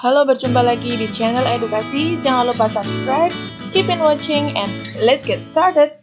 Halo, berjumpa lagi di channel edukasi. Jangan lupa subscribe, keep in watching, and let's get started.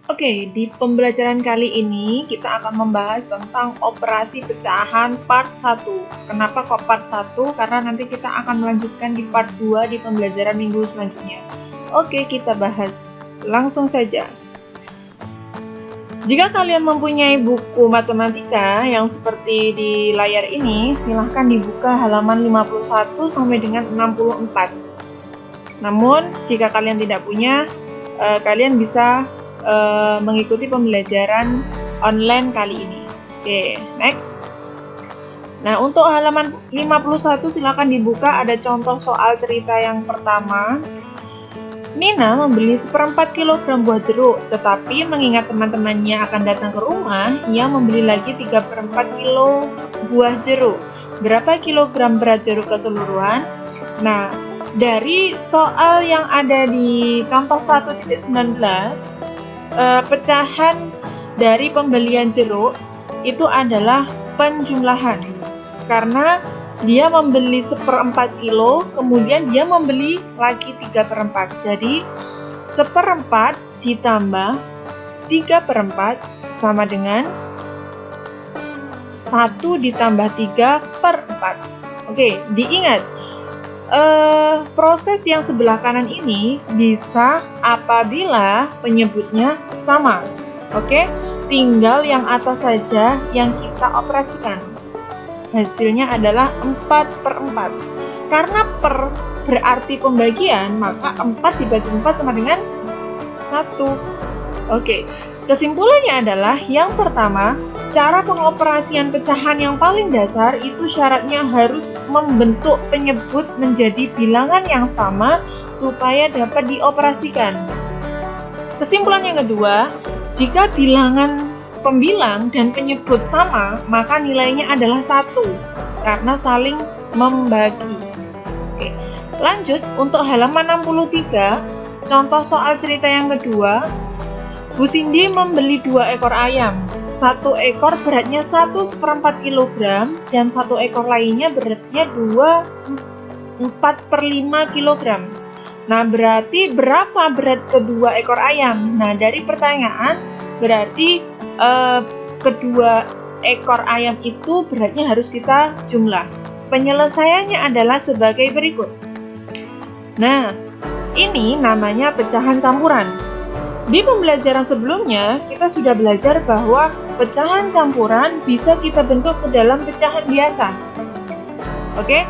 Oke, di pembelajaran kali ini kita akan membahas tentang operasi pecahan part 1. Kenapa kok part 1? Karena nanti kita akan melanjutkan di part 2 di pembelajaran minggu selanjutnya. Oke, kita bahas langsung saja. Jika kalian mempunyai buku matematika yang seperti di layar ini, silahkan dibuka halaman 51 sampai dengan 64. Namun, jika kalian tidak punya, kalian bisa mengikuti pembelajaran online kali ini. Oke, next. Nah, untuk halaman 51 silahkan dibuka, ada contoh soal cerita yang pertama. Nina membeli 1/4 kilogram buah jeruk, tetapi mengingat teman-temannya akan datang ke rumah, ia membeli lagi 3/4 kilo buah jeruk. Berapa kilogram berat jeruk keseluruhan? Nah, dari soal yang ada di contoh 1.19, pecahan dari pembelian jeruk itu adalah penjumlahan. Karena dia membeli 1/4 kilo, kemudian dia membeli lagi 3/4. Jadi 1/4 ditambah 3/4 sama dengan 1 ditambah 3/4. Oke, diingat, proses yang sebelah kanan ini bisa apabila penyebutnya sama. Oke, tinggal yang atas saja yang kita operasikan. Hasilnya adalah 4/4. Karena per berarti pembagian, maka 4 dibagi 4 sama dengan 1. Oke, kesimpulannya adalah yang pertama, cara pengoperasian pecahan yang paling dasar itu syaratnya harus membentuk penyebut menjadi bilangan yang sama supaya dapat dioperasikan. Kesimpulan yang kedua, jika bilangan pembilang dan penyebut sama, maka nilainya adalah 1 karena saling membagi. Oke, lanjut untuk halaman 63, contoh soal cerita yang kedua. Bu Cindy membeli 2 ekor ayam. 1 ekor beratnya 1/4 kg dan 1 ekor lainnya beratnya 4/5 kg. Nah, berarti berapa berat kedua ekor ayam? Nah, dari pertanyaan berarti kedua ekor ayam itu beratnya harus kita jumlah. Penyelesaiannya adalah sebagai berikut. Nah, ini namanya pecahan campuran. Di pembelajaran sebelumnya, kita sudah belajar bahwa pecahan campuran bisa kita bentuk ke dalam pecahan biasa. Oke?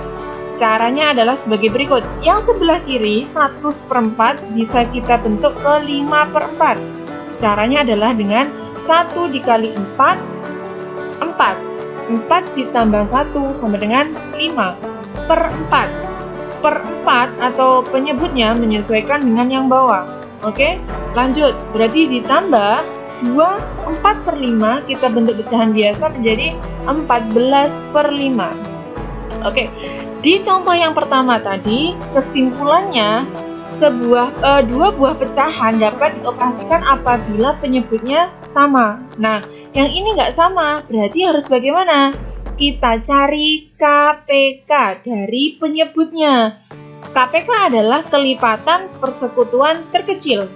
Caranya adalah sebagai berikut. Yang sebelah kiri, 1/4 bisa kita bentuk ke 5/4. Caranya adalah dengan 1 dikali 4, 4. 4 ditambah 1 sama dengan 5/4. Per 4 atau penyebutnya menyesuaikan dengan yang bawah. Oke, lanjut. Berarti ditambah 2, 4/5, kita bentuk pecahan biasa menjadi 14/5. Oke, di contoh yang pertama tadi, kesimpulannya dua buah pecahan dapat dioperasikan apabila penyebutnya sama. Nah, yang ini nggak sama, berarti harus bagaimana? Kita cari KPK dari penyebutnya. KPK adalah kelipatan persekutuan terkecil.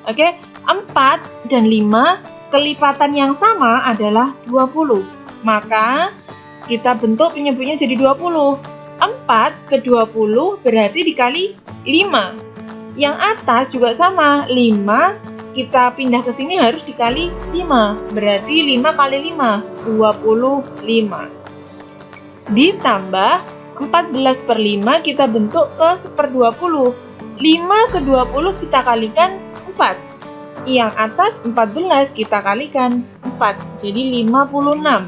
Oke, 4 dan 5, kelipatan yang sama adalah 20. Maka, kita bentuk penyebutnya jadi 20. 4 ke 20 berarti dikali 5. Yang atas juga sama, 5 kita pindah ke sini harus dikali 5. Berarti 5 kali 5, 25. Ditambah 14/5 kita bentuk ke 1/20. 5 ke 20 kita kalikan 4. Yang atas 14 kita kalikan 4. Jadi 56.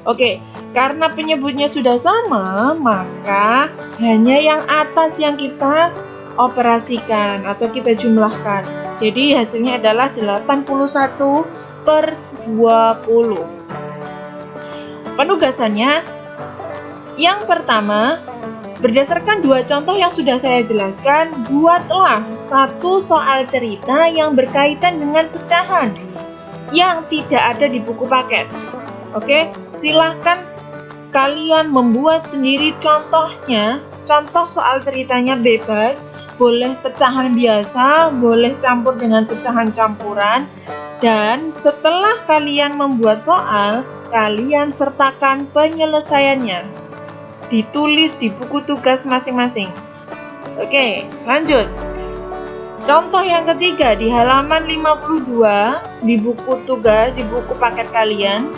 Oke. Karena penyebutnya sudah sama, maka hanya yang atas yang kita operasikan atau kita jumlahkan. Jadi hasilnya adalah 81/20. Penugasannya, yang pertama, berdasarkan 2 contoh yang sudah saya jelaskan, buatlah 1 soal cerita yang berkaitan dengan pecahan yang tidak ada di buku paket. Oke, silahkan kalian membuat sendiri contohnya. Contoh soal ceritanya bebas, boleh pecahan biasa, boleh campur dengan pecahan campuran. Dan setelah kalian membuat soal, kalian sertakan penyelesaiannya. Ditulis di buku tugas masing-masing. Oke, lanjut. Contoh yang ketiga di halaman 52 di buku tugas, di buku paket kalian.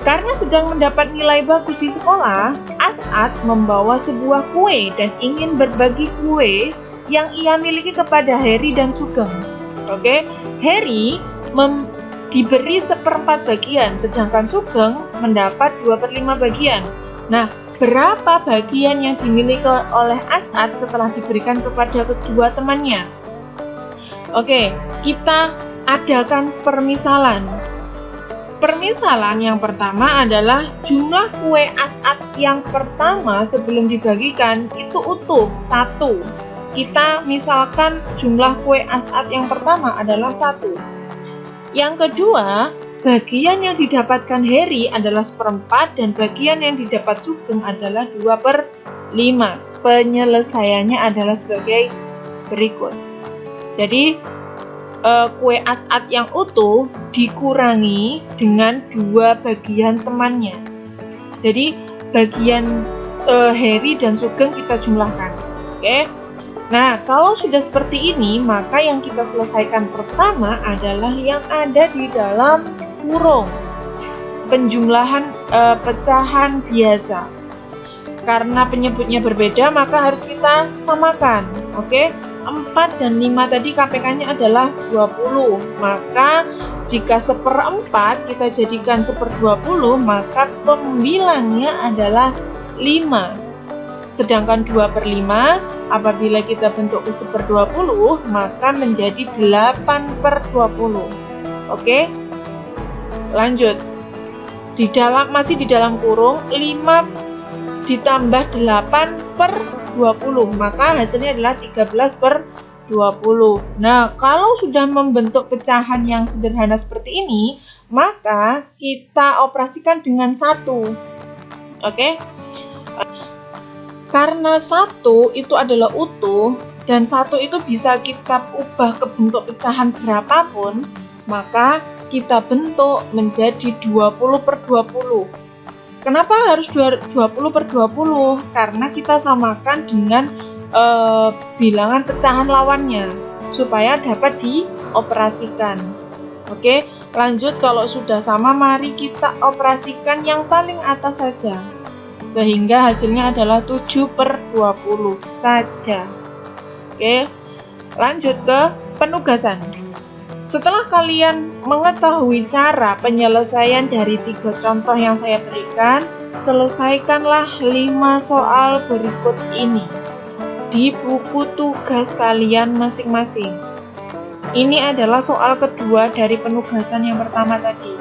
Karena sedang mendapat nilai bagus di sekolah, As'ad membawa sebuah kue dan ingin berbagi kue yang ia miliki kepada Harry dan Sugeng. Oke, Harry diberi 1/4 bagian, sedangkan Sugeng mendapat 2/5 bagian. Nah, berapa bagian yang dimiliki oleh As'ad setelah diberikan kepada kedua temannya? Oke, kita adakan permisalan. Permisalan yang pertama adalah jumlah kue As'ad yang pertama sebelum dibagikan itu utuh 1. Kita misalkan jumlah kue As'ad yang pertama adalah 1. Yang kedua, bagian yang didapatkan Harry adalah 1/4 dan bagian yang didapat Sugeng adalah 2/5. Penyelesaiannya adalah sebagai berikut. Jadi kue As'ad yang utuh dikurangi dengan 2 bagian temannya. Jadi bagian Harry dan Sugeng kita jumlahkan. Oke. Nah, kalau sudah seperti ini, maka yang kita selesaikan pertama adalah yang ada di dalam kurung. Penjumlahan pecahan biasa. Karena penyebutnya berbeda, maka harus kita samakan. Oke. 4 dan 5 tadi KPK-nya adalah 20. Maka jika 1/4 kita jadikan 1/20, maka pembilangnya adalah 5. Sedangkan 2/5 apabila kita bentuk ke 1/20, maka menjadi 8/20. Oke. Lanjut. Masih di dalam kurung, 5 ditambah 8/20, maka hasilnya adalah 13/20. Nah, kalau sudah membentuk pecahan yang sederhana seperti ini, maka kita operasikan dengan 1. Oke? Karena 1 itu adalah utuh, dan 1 itu bisa kita ubah ke bentuk pecahan berapapun, maka kita bentuk menjadi 20/20. Kenapa harus 20/20? Karena kita samakan dengan bilangan pecahan lawannya supaya dapat dioperasikan. Oke, lanjut. Kalau sudah sama, mari kita operasikan yang paling atas saja, sehingga hasilnya adalah 7/20 saja. Oke, lanjut ke penugasan. Setelah kalian mengetahui cara penyelesaian dari 3 contoh yang saya berikan, selesaikanlah 5 soal berikut ini di buku tugas kalian masing-masing. Ini adalah soal kedua dari penugasan yang pertama tadi.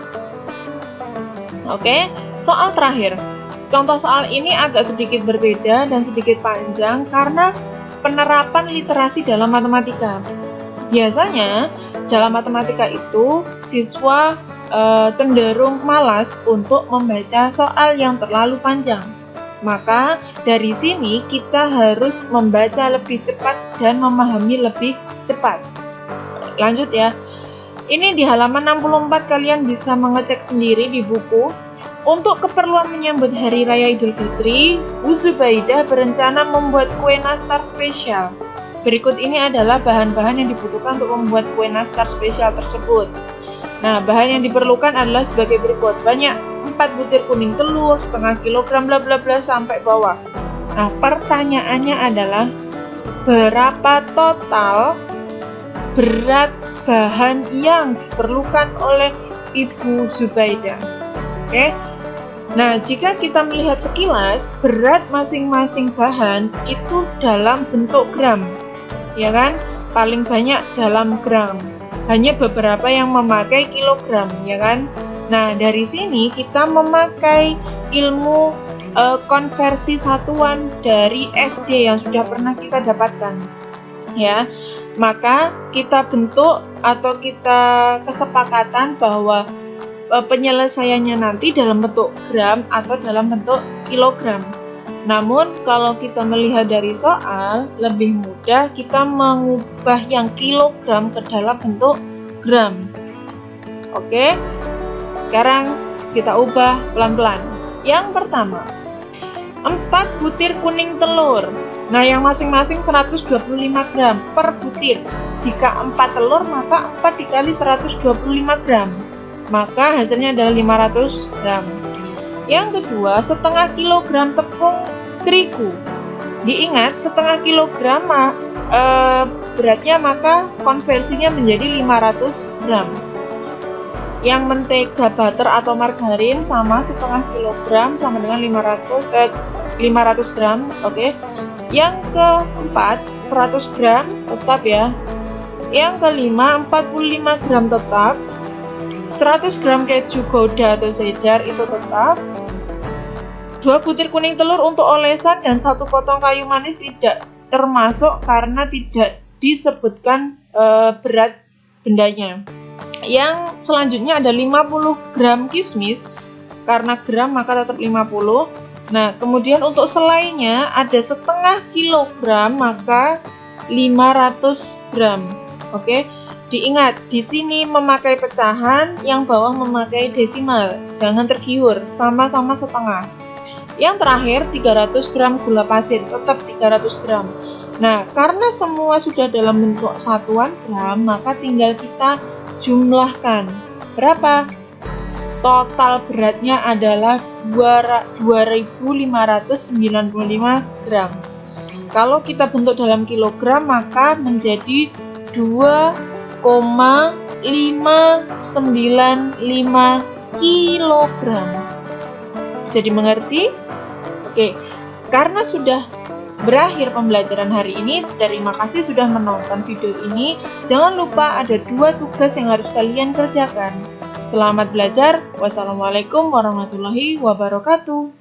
Oke, soal terakhir. Contoh soal ini agak sedikit berbeda dan sedikit panjang karena penerapan literasi dalam matematika. Biasanya dalam matematika itu, siswa cenderung malas untuk membaca soal yang terlalu panjang. Maka dari sini kita harus membaca lebih cepat dan memahami lebih cepat. Lanjut ya. Ini di halaman 64 kalian bisa mengecek sendiri di buku. Untuk keperluan menyambut Hari Raya Idul Fitri, Bu Zubaidah berencana membuat kue nastar spesial. Berikut ini adalah bahan-bahan yang dibutuhkan untuk membuat kue nastar spesial tersebut. Nah, bahan yang diperlukan adalah sebagai berikut. Banyak 4 butir kuning telur, setengah kilogram bla bla bla sampai bawah. Nah, pertanyaannya adalah berapa total berat bahan yang diperlukan oleh Ibu Zubaidah? Oke. Nah, jika kita melihat sekilas, berat masing-masing bahan itu dalam bentuk gram. Ya kan? Paling banyak dalam gram. Hanya beberapa yang memakai kilogram, ya kan? Nah, dari sini kita memakai ilmu konversi satuan dari SD yang sudah pernah kita dapatkan. Ya. Maka kita bentuk atau kita kesepakatan bahwa penyelesaiannya nanti dalam bentuk gram atau dalam bentuk kilogram. Namun kalau kita melihat dari soal, lebih mudah kita mengubah yang kilogram ke dalam bentuk gram. Oke, sekarang kita ubah pelan-pelan. Yang pertama, 4 butir kuning telur. Nah, yang masing-masing 125 gram per butir. Jika 4 telur, maka 4 dikali 125 gram. Maka hasilnya adalah 500 gram. Yang kedua, setengah kilogram tepung terigu. Diingat, setengah kilogram beratnya, maka konversinya menjadi 500 gram. Yang mentega, butter atau margarin sama setengah kilogram sama dengan 500 gram. Oke. Yang keempat, 100 gram tetap ya. Yang kelima, 45 gram tetap. 100 gram keju gouda atau cheddar itu tetap. 2 butir kuning telur untuk olesan dan 1 potong kayu manis tidak termasuk karena tidak disebutkan berat bendanya. Yang selanjutnya ada 50 gram kismis, karena gram maka tetap 50. Nah, kemudian untuk selainya ada setengah kilogram maka 500 gram. Oke, diingat di sini memakai pecahan, yang bawah memakai desimal. Jangan tergiur, sama-sama setengah. Yang terakhir 300 gram gula pasir, tetap 300 gram. Nah, karena semua sudah dalam bentuk satuan gram, maka tinggal kita jumlahkan. Berapa? Total beratnya adalah 2595 gram. Kalau kita bentuk dalam kilogram, maka menjadi 2,595 kilogram. Bisa dimengerti? Oke, karena sudah berakhir pembelajaran hari ini, terima kasih sudah menonton video ini. Jangan lupa ada 2 tugas yang harus kalian kerjakan. Selamat belajar. Wassalamualaikum warahmatullahi wabarakatuh.